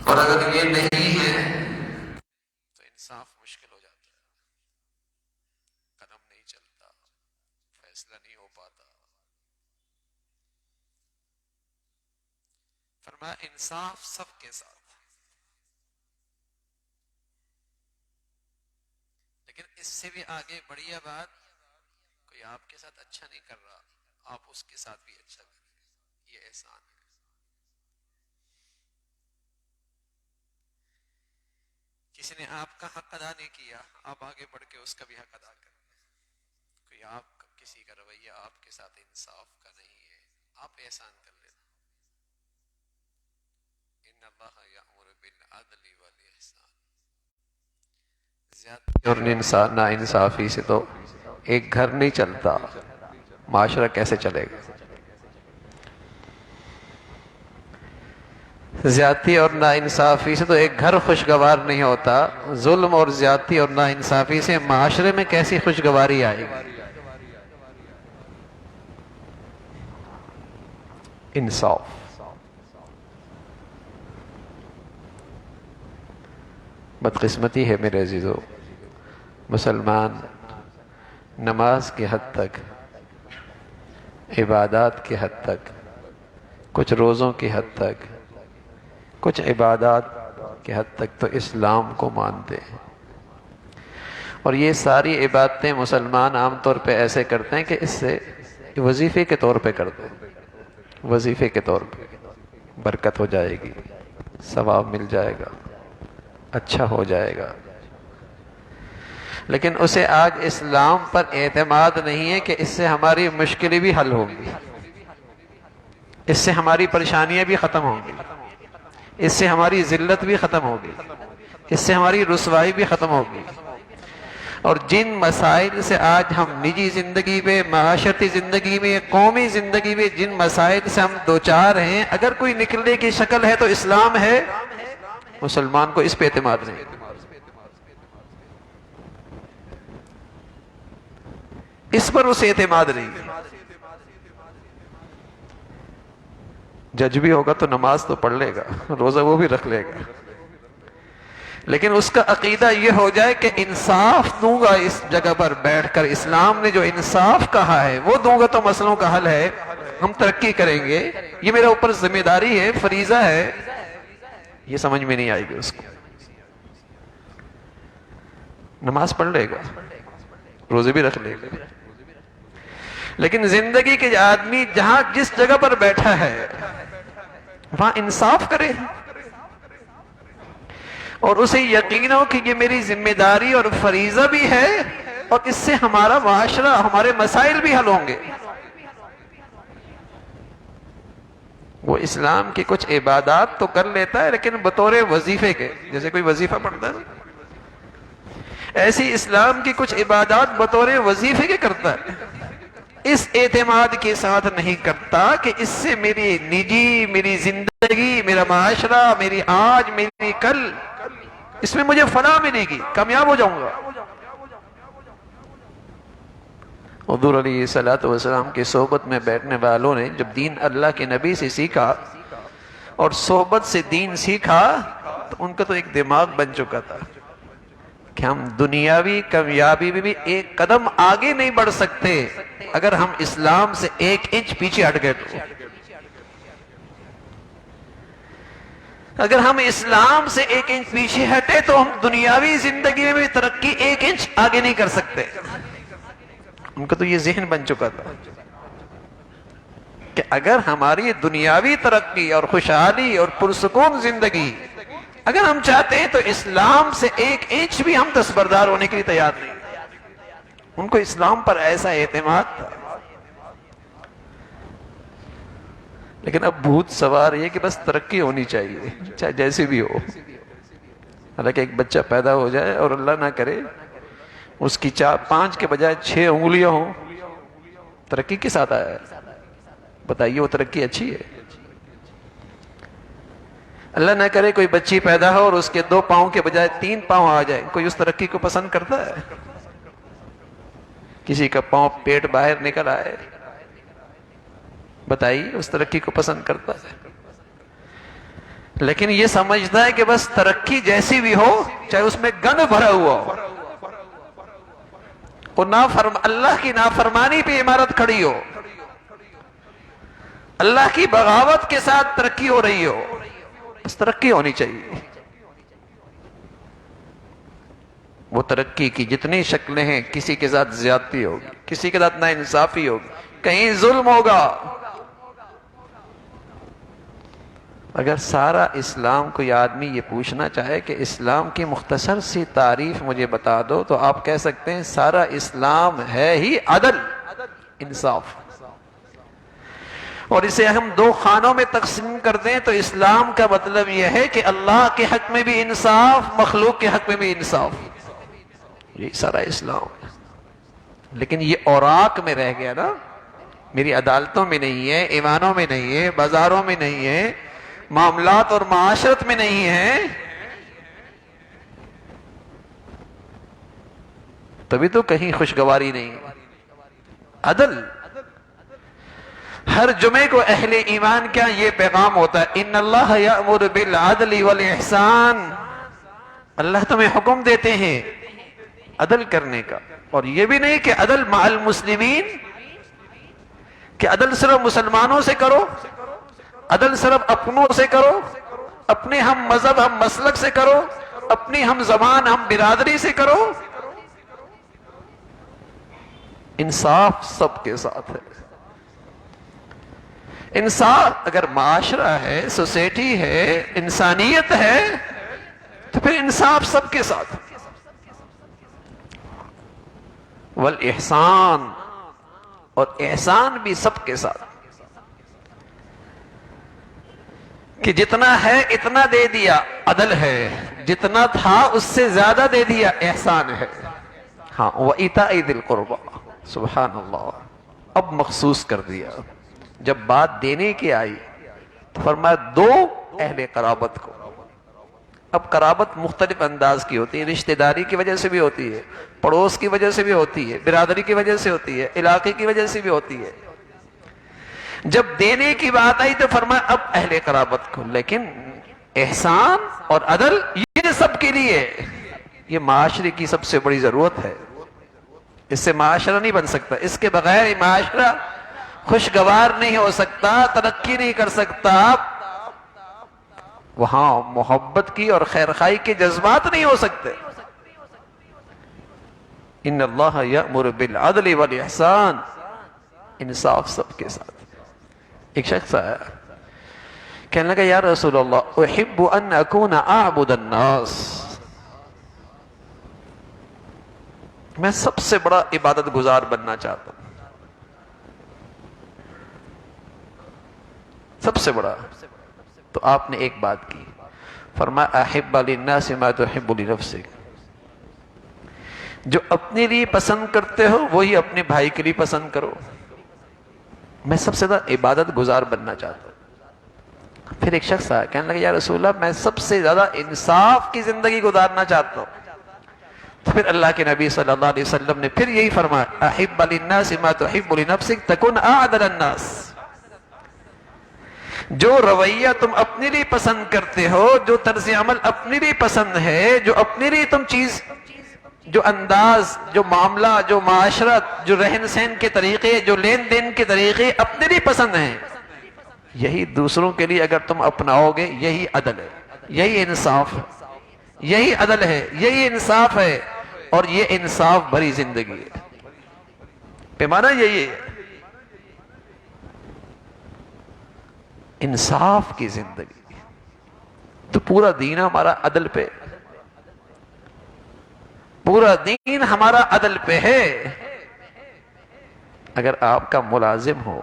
اور اگر یہ نہیں ہے تو انصاف مشکل ہو جاتا ہے، قدم نہیں چلتا، فیصلہ نہیں ہو پاتا۔ فرمایا انصاف سب کے ساتھ، لیکن اس سے بھی آگے بڑھیا بات، کوئی آپ کے ساتھ اچھا نہیں کر رہا، آپ اس کے ساتھ بھی اچھا کریں، یہ احسان ہے۔ کسی نے آپ کا حق ادا نہیں کیا، آپ آگے بڑھ کے اس کا بھی حق ادا کریں۔ کوئی کسی کا رویہ آپ کے ساتھ انصاف کا نہیں ہے، آپ احسان کر لینا۔ ان اللہ یأمر بالعدل والاحسان، زیادتی اور نا انصافی سے تو ایک گھر نہیں چلتا، معاشرہ کیسے چلے گا؟ زیادتی اور نا انصافی سے تو ایک گھر خوشگوار نہیں ہوتا، ظلم اور زیادتی اور نا انصافی سے معاشرے میں کیسی خوشگواری آئے گی؟ انصاف۔ بدقسمتی ہے میرے عزیزو، مسلمان نماز کی حد تک، عبادات کی حد تک، کچھ روزوں کی حد تک، کچھ عبادات کی حد تک تو اسلام کو مانتے ہیں، اور یہ ساری عبادتیں مسلمان عام طور پہ ایسے کرتے ہیں کہ اس سے وظیفے کے طور پہ کرتے ہیں، وظیفے کے طور پہ برکت ہو جائے گی، ثواب مل جائے گا، اچھا ہو جائے گا، لیکن اسے آج اسلام پر اعتماد نہیں ہے کہ اس سے ہماری مشکلیں بھی حل ہوں گی، اس سے ہماری پریشانیاں بھی ختم ہوں گی، اس سے ہماری ذلت بھی ختم ہوگی، اس سے ہماری رسوائی بھی ختم ہوگی۔ اور جن مسائل سے آج ہم نجی زندگی میں، معاشرتی زندگی میں، قومی زندگی میں جن مسائل سے ہم دوچار ہیں، اگر کوئی نکلنے کی شکل ہے تو اسلام ہے، مسلمان کو اس پہ اعتماد نہیں۔ اس پر اسے اعتماد نہیں۔ جج بھی ہوگا تو نماز تو پڑھ لے گا، روزہ وہ بھی رکھ لے گا، لیکن اس کا عقیدہ یہ ہو جائے کہ انصاف دوں گا، اس جگہ پر بیٹھ کر اسلام نے جو انصاف کہا ہے وہ دوں گا تو مسئلوں کا حل ہے، ہم ترقی کریں گے، یہ میرے اوپر ذمہ داری ہے، فریضہ ہے، یہ سمجھ میں نہیں آئے گی اس کو۔ نماز پڑھ لے گا، روزے بھی رکھ لے گا، لیکن زندگی کے آدمی جہاں جس جگہ پر بیٹھا ہے وہاں انصاف کرے، اور اسے یقین ہو کہ یہ میری ذمہ داری اور فریضہ بھی ہے، اور اس سے ہمارا معاشرہ، ہمارے مسائل بھی حل ہوں گے۔ وہ اسلام کی کچھ عبادات تو کر لیتا ہے لیکن بطور وظیفے کے، جیسے کوئی وظیفہ پڑھتا ہے، ایسی اسلام کی کچھ عبادات بطور وظیفے کے کرتا ہے، اس اعتماد کے ساتھ نہیں کرتا کہ اس سے میری نجی، میری زندگی، میرا معاشرہ، میری آج، میری کل، اس میں مجھے فلاح ملے گی، کامیاب ہو جاؤں گا۔ حضور علیہ السلام کی صحبت میں بیٹھنے والوں نے جب دین اللہ کے نبی سے سیکھا اور صحبت سے دین سیکھا تو ان کا تو ایک دماغ بن چکا تھا کہ ہم دنیاوی کامیابی میں بھی ایک قدم آگے نہیں بڑھ سکتے اگر ہم اسلام سے 1 انچ پیچھے ہٹ گئے تو۔ اگر ہم اسلام سے 1 انچ پیچھے ہٹے تو ہم دنیاوی زندگی میں بھی ترقی 1 انچ آگے نہیں کر سکتے۔ ان کا تو یہ ذہن بن چکا تھا کہ اگر ہماری دنیاوی ترقی اور خوشحالی اور پرسکون زندگی اگر ہم چاہتے ہیں تو اسلام سے 1 انچ بھی ہم دستبردار ہونے کے لیے تیار نہیں۔ ان کو اسلام پر ایسا اعتماد تھا، لیکن اب بھوت سوار یہ کہ بس ترقی ہونی چاہیے چاہے جیسے بھی ہو۔ حالانکہ ایک بچہ پیدا ہو جائے اور اللہ نہ کرے اس کی 5 کے بجائے 6 انگلیاں ہوں، ترقی کے ساتھ آیا ہے، بتائیے وہ ترقی اچھی ہے؟ اللہ نہ کرے کوئی بچی پیدا ہو اور اس کے 2 پاؤں کے بجائے 3 پاؤں آ جائے، کوئی اس ترقی کو پسند کرتا ہے؟ کسی کا پاؤں پیٹ باہر نکل آئے، بتائیے اس ترقی کو پسند کرتا ہے؟ لیکن یہ سمجھتا ہے کہ بس ترقی جیسی بھی ہو، چاہے اس میں گند بھرا ہوا ہو، وہ اللہ کی نافرمانی پہ عمارت کھڑی ہو، اللہ کی بغاوت کے ساتھ ترقی ہو رہی ہو، بس ترقی ہونی چاہیے۔ وہ ترقی کی جتنی شکلیں ہیں، کسی کے ساتھ زیادتی ہوگی، کسی کے ساتھ ناانصافی ہوگی، کہیں ظلم ہوگا۔ اگر سارا اسلام کوئی آدمی یہ پوچھنا چاہے کہ اسلام کی مختصر سی تعریف مجھے بتا دو، تو آپ کہہ سکتے ہیں سارا اسلام ہے ہی عدل، انصاف۔ اور اسے ہم دو خانوں میں تقسیم کر دیں تو اسلام کا مطلب یہ ہے کہ اللہ کے حق میں بھی انصاف، مخلوق کے حق میں بھی انصاف، یہی سارا اسلام۔ لیکن یہ اوراق میں رہ گیا نا، میری عدالتوں میں نہیں ہے، ایوانوں میں نہیں ہے، بازاروں میں نہیں ہے، معاملات اور معاشرت میں نہیں ہے، تبھی تو کہیں خوشگواری نہیں۔ عدل، ہر جمعے کو اہل ایمان کیا یہ پیغام ہوتا ہے، ان اللہ یأمر بالعدل والاحسان، اللہ تمہیں حکم دیتے ہیں عدل کرنے کا۔ اور یہ بھی نہیں کہ عدل مع المسلمین، کہ عدل صرف مسلمانوں سے کرو، عدل صرف اپنوں سے کرو، اپنے ہم مذہب ہم مسلک سے کرو، اپنی ہم زبان ہم برادری سے کرو۔ انصاف سب کے ساتھ ہے۔ انصاف اگر معاشرہ ہے، سوسائٹی ہے، انسانیت ہے، تو پھر انصاف سب کے ساتھ۔ والاحسان، اور احسان بھی سب کے ساتھ، کہ جتنا ہے اتنا دے دیا عدل ہے، جتنا تھا اس سے زیادہ دے دیا احسان ہے۔ ہاں، وَإِيتَاءِ ذِي الْقُرْبَىٰ، سبحان اللہ، اب مخصوص کر دیا۔ جب بات دینے کی آئی تو فرمایا دو اہل قرابت کو۔ اب قرابت مختلف انداز کی ہوتی ہے، رشتہ داری کی وجہ سے بھی ہوتی ہے، پڑوس کی وجہ سے بھی ہوتی ہے، برادری کی وجہ سے ہوتی ہے، علاقے کی وجہ سے بھی ہوتی ہے۔ جب دینے کی بات آئی تو فرمایا اب اہل قرابت کو، لیکن احسان اور عدل یہ سب کے لیے، یہ معاشرے کی سب سے بڑی ضرورت ہے۔ اس سے معاشرہ نہیں بن سکتا، اس کے بغیر معاشرہ خوشگوار نہیں ہو سکتا، ترقی نہیں کر سکتا، وہاں محبت کی اور خیرخواہی کے جذبات نہیں ہو سکتے۔ ان اللہ یأمر بالعدل والاحسان، انصاف سب کے ساتھ۔ ایک شخص آیا، کہنے لگا یا رسول اللہ احب ان اکون اعبد الناس، میں سب سے بڑا عبادت گزار بننا چاہتا ہوں، سب سے بڑا۔ تو آپ نے ایک بات کی، فرمایا احب للناس ما تحب لنفسک، جو اپنے لیے پسند کرتے ہو وہی اپنے بھائی کے لیے پسند کرو۔ میں سب سے زیادہ عبادت گزار بننا چاہتا ہوں۔ پھر ایک شخص آیا، کہنے لگا یا رسول اللہ میں سب سے زیادہ انصاف کی زندگی گزارنا چاہتا ہوں۔ تو پھر اللہ کے نبی صلی اللہ علیہ وسلم نے پھر یہی فرمایا احب للناس ما تحب لنفسک تکن اعدل الناس، جو رویہ تم اپنے لیے پسند کرتے ہو، جو طرز عمل اپنے لیے پسند ہے، جو اپنے لیے تم چیز، جو انداز، جو معاملہ، جو معاشرت، جو رہن سہن کے طریقے، جو لین دین کے طریقے اپنے لیے پسند ہیں، یہی دوسروں کے لیے اگر تم اپناؤ گے، یہی عدل ہے، یہی انصاف ہے، یہی عدل ہے، یہی انصاف ہے، اور یہ انصاف بھری زندگی ہے۔ پیمانہ یہی ہے، انصاف کی زندگی۔ تو پورا دین ہمارا عدل پہ، پورا دین ہمارا عدل پہ ہے۔ اگر آپ کا ملازم ہو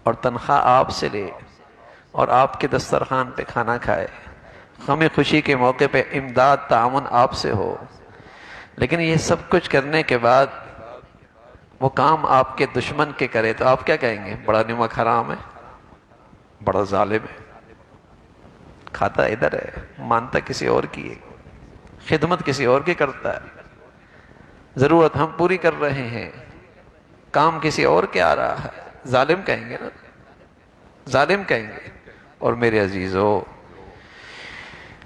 اور تنخواہ آپ سے لے اور آپ کے دسترخوان پہ کھانا کھائے، غم خوشی کے موقع پہ امداد تعاون آپ سے ہو، لیکن یہ سب کچھ کرنے کے بعد وہ کام آپ کے دشمن کے کرے، تو آپ کیا کہیں گے؟ بڑا نمک حرام ہے، بڑا ظالم ہے، کھاتا ادھر ہے، مانتا کسی اور کی ہے، خدمت کسی اور کی کرتا ہے، ضرورت ہم پوری کر رہے ہیں، کام کسی اور کے آ رہا ہے، ظالم کہیں گے نا، ظالم کہیں گے۔ اور میرے عزیزو،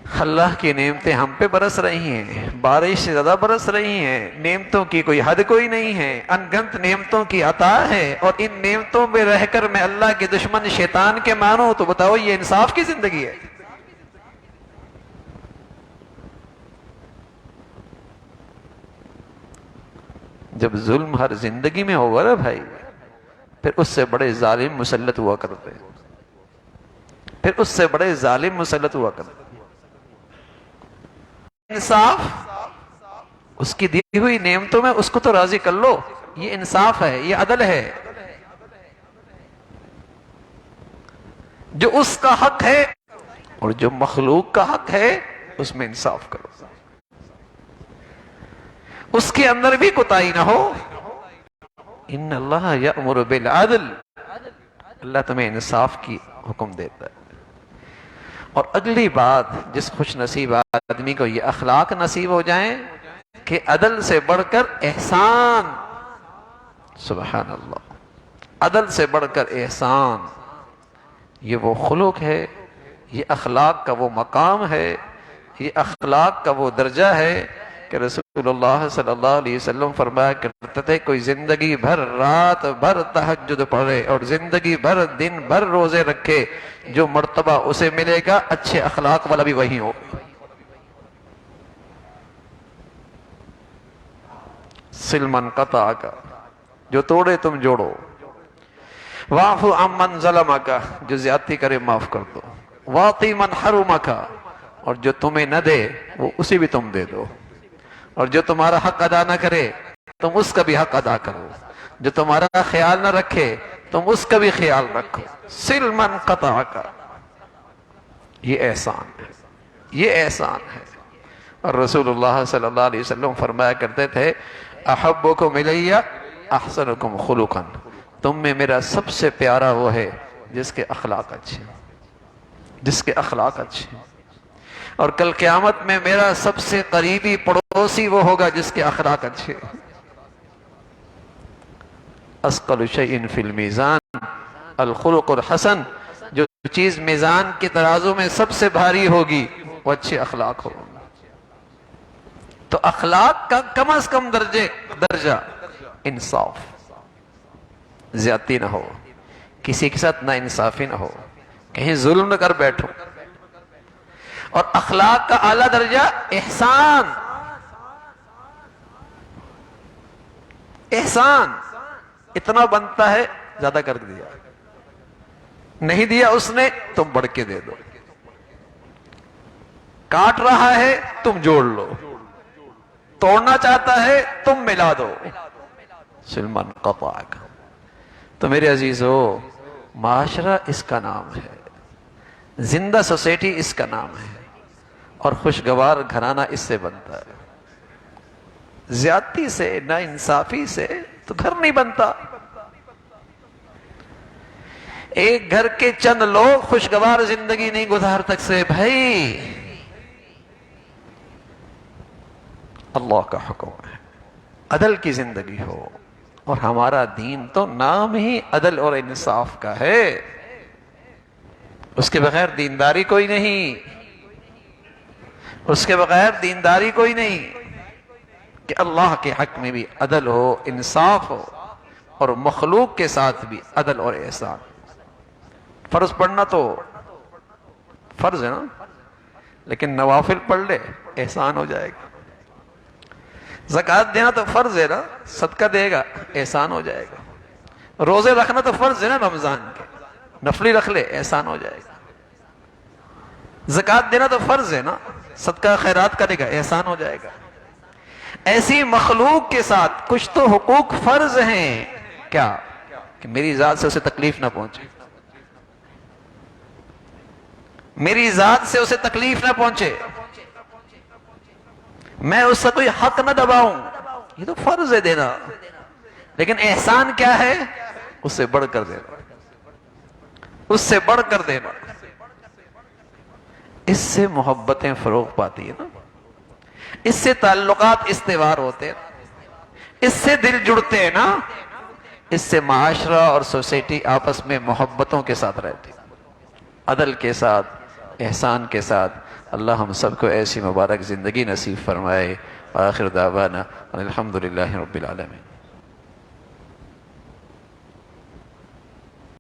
اللہ کی نعمتیں ہم پہ برس رہی ہیں، بارش سے زیادہ برس رہی ہیں، نعمتوں کی کوئی حد کوئی نہیں ہے، انگنت نعمتوں کی عطا ہے، اور ان نعمتوں میں رہ کر میں اللہ کے دشمن شیطان کے مانوں تو بتاؤ یہ انصاف کی زندگی ہے؟ جب ظلم ہر زندگی میں ہوگا نا بھائی، پھر اس سے بڑے ظالم مسلط ہوا کرتے ہیں، پھر اس سے بڑے ظالم مسلط ہوا کرتے ہیں۔ انصاف، اس کی دی ہوئی نعمتوں میں اس کو تو راضی کر لو، یہ انصاف ہے، یہ عدل ہے۔ جو اس کا حق ہے اور جو مخلوق کا حق ہے اس میں انصاف کرو، اس کے اندر بھی کوتاہی نہ ہو۔ ان اللہ یأمر بالعدل، اللہ تمہیں انصاف کی حکم دیتا ہے۔ اور اگلی بات، جس خوش نصیب آدمی کو یہ اخلاق نصیب ہو جائیں کہ عدل سے بڑھ کر احسان، سبحان اللہ، عدل سے بڑھ کر احسان، یہ وہ خلق ہے، یہ اخلاق کا وہ مقام ہے، یہ اخلاق کا وہ درجہ ہے کہ رسول اللہ صلی اللہ علیہ وسلم فرمایا کرتے تھے کوئی زندگی بھر رات بھر تہجد پڑھے اور زندگی بھر دن بھر روزے رکھے، جو مرتبہ اسے ملے گا اچھے اخلاق والا بھی وہی ہو۔ سل من قطعک، جو توڑے تم جوڑو، واعف عمن ظلمک، جو زیادتی کرے معاف کر دو، واعطِ من حرمک، اور جو تمہیں نہ دے وہ اسے بھی تم دے دو، اور جو تمہارا حق ادا نہ کرے تم اس کا بھی حق ادا کرو، جو تمہارا خیال نہ رکھے تم اس کا بھی خیال رکھو۔ سل من قطعک، یہ احسان ہے، یہ احسان ہے۔ اور رسول اللہ صلی اللہ علیہ وسلم فرمایا کرتے تھے احبکم الی احسنکم خلقا، تم میں میرا سب سے پیارا وہ ہے جس کے اخلاق اچھے، جس کے اخلاق اچھے، اور کل قیامت میں میرا سب سے قریبی پڑوسی وہ ہوگا جس کے اخلاق اچھے۔ اثقل شیء فی المیزان الخلق الحسن، جو چیز میزان کے ترازو میں سب سے بھاری ہوگی وہ اچھے اخلاق ہوگا۔ تو اخلاق کا کم از کم درجہ انصاف، زیادتی نہ ہو، کسی کے ساتھ نا انصافی نہ ہو، کہیں ظلم نہ کر بیٹھو۔ اور اخلاق کا اعلیٰ درجہ احسان، احسان، اتنا بنتا ہے زیادہ کر دیا، نہیں دیا اس نے تم بڑھ کے دے دو، کاٹ رہا ہے تم جوڑ لو، توڑنا چاہتا ہے تم ملا دو۔ سلمان قطعک۔ تو میرے عزیزو، معاشرہ اس کا نام ہے، زندہ سوسائٹی اس کا نام ہے، اور خوشگوار گھرانہ اس سے بنتا ہے۔ زیادتی سے، نا انصافی سے تو گھر نہیں بنتا۔ ایک گھر کے چند لوگ خوشگوار زندگی نہیں گزار سکتے بھائی، اللہ کا حکم ہے عدل کی زندگی ہو، اور ہمارا دین تو نام ہی عدل اور انصاف کا ہے، اس کے بغیر دینداری کوئی نہیں، اس کے بغیر دینداری کوئی نہیں، کہ اللہ کے حق میں بھی عدل ہو، انصاف ہو، اور مخلوق کے ساتھ بھی عدل اور احسان۔ فرض پڑھنا تو فرض ہے نا، لیکن نوافل پڑھ لے احسان ہو جائے گا۔ زکوٰۃ دینا تو فرض ہے نا، صدقہ دے گا احسان ہو جائے گا۔ روزے رکھنا تو فرض ہے نا رمضان کے، نفلی رکھ لے احسان ہو جائے گا۔ زکوٰۃ دینا تو فرض ہے نا، صدقہ خیرات کرے گا احسان ہو جائے گا۔ ایسی مخلوق کے ساتھ کچھ تو حقوق فرض ہیں، کیا کہ میری ذات سے اسے تکلیف نہ پہنچے، میری ذات سے اسے تکلیف نہ پہنچے، میں اس سے کوئی حق نہ دباؤں، یہ تو فرض ہے دینا۔ لیکن احسان کیا ہے؟ اس سے بڑھ کر دینا، اس سے بڑھ کر دینا۔ اس سے محبتیں فروغ پاتی ہیں نا، اس سے تعلقات استوار ہوتے ہیں، اس سے دل جڑتے ہیں نا، اس سے معاشرہ اور سوسائٹی آپس میں محبتوں کے ساتھ رہتی، عدل کے ساتھ، احسان کے ساتھ اللہ ہم سب کو ایسی مبارک زندگی نصیب فرمائے۔ آخر دعوانا الحمدللہ رب العالمین۔